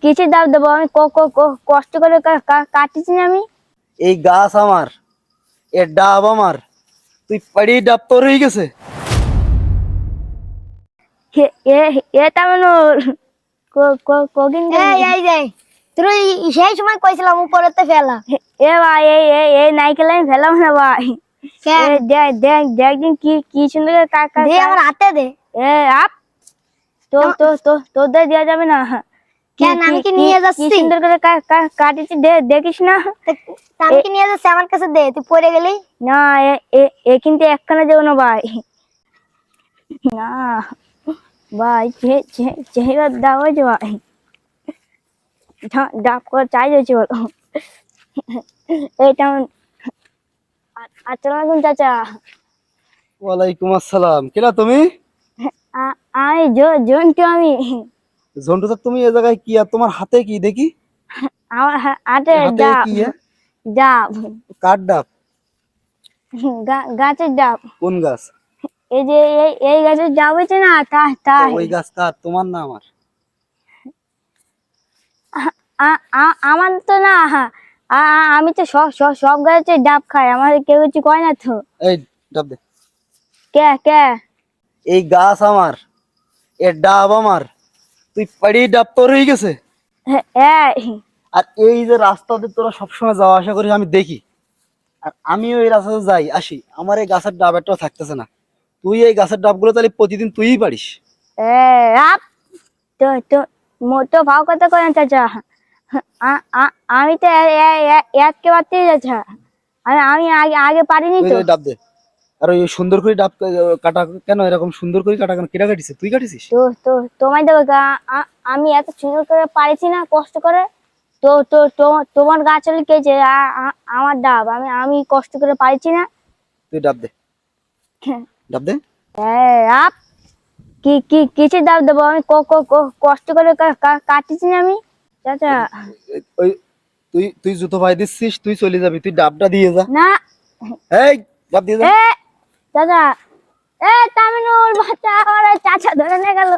কিসের ডাব দেবো আমি? কষ্ট করে কাটিছি না আমি। এই গাছ আমার, এর ডাব আমার, তুই পাড়ি ডাব তোর হয়ে গেছে। এটা মানুষ কদিন এই যে তুই সেই সময় কইছিলাম উপরেতে ফেলা। এ ভাই এই নাইকেল আমি ফেলাম না ভাই। কেন? দেখ দেখ দেখ দিন কি সুন্দর দে আমার হাতে দে। এ আপ তোদের দেওয়া যাবে না। কেন আমি কি নিয়ে কি যাচ্ছি? সুন্দর করে কাটিছি দেখিস না। আমি কি নিয়ে যাচ্ছি? আমার কাছে দে, তুই পড়ে গেলি। না এ কিন্তু একখানা যাবো না ভাই। না ভাই চেহারা দাও হয়েছে ভাই। ডাব করে চাই যাচ্ছে বলো। এইটা আসসালামু আলাইকুম চাচা। ওয়ালাইকুম আসসালাম। কেনা তুমি? আমি জন্টু আমি। ঝন্টু তো তুমি এ জায়গায় কি? আর তোমার হাতে কি দেখি? আমার হাতে হাতে ডাব। কি? ডাব কাঠ ডাব? গাছের ডাব। কোন গাছ? এই যে এই গাছের ডাব হয়েছে না তাই। ওই গাছ কার, তোমার না আমার? আমার তো না। আমি তো সব গাছের ডাব খাই, আমার কেউ কিছু কয় না তো। এই ডাব দে। কে এই গাছ আমার, এর ডাব আমার, তুই পাড়ি ডাব তোর হয়ে গেছে। এই আর এই যে রাস্তাতে তোরা সবসময় যাওয়া আসা করিস আমি দেখি, আর আমিও এই রাস্তাতে যাই আসি, আমার এই গাছের ডাব একটাও থাকতেছে না। তুই এই গাছের ডাবগুলো তাহলে প্রতিদিন তুইই পারিস? আপ তো মোটো ভাও কথা কয় না চাচা। আমি তো একে বাড়তে যাচ্ছি। আমি আগে পারিনি তুই তো। এই ডাব দে। আর ওই সুন্দর করে ডাব কাটা কেন? এরকম সুন্দর করে কাটা কেন? কেটা কাটিস? তুই কাটিস? তোমায় দেবো আমি এত সুন্দর করে পারিছি না কষ্ট করে। তোমার গাছ হলে কেছে আমার ডাব আমি কষ্ট করে পারিছি না। তুই ডাব দে, ডাব দে। আপ কিসের ডাব দেবো আমি? কষ্ট করে কাটিছি না আমি চাচা। ওই তুই তুই জুতো পাই দিচ্ছিস, তুই চলে যাবি, তুই ডাবটা দিয়ে যা। না এই ডাব দিয়ে যা। এ চাচা, তামিনুল বাচ্চা আমার চাচা ধরে নিয়ে গেল।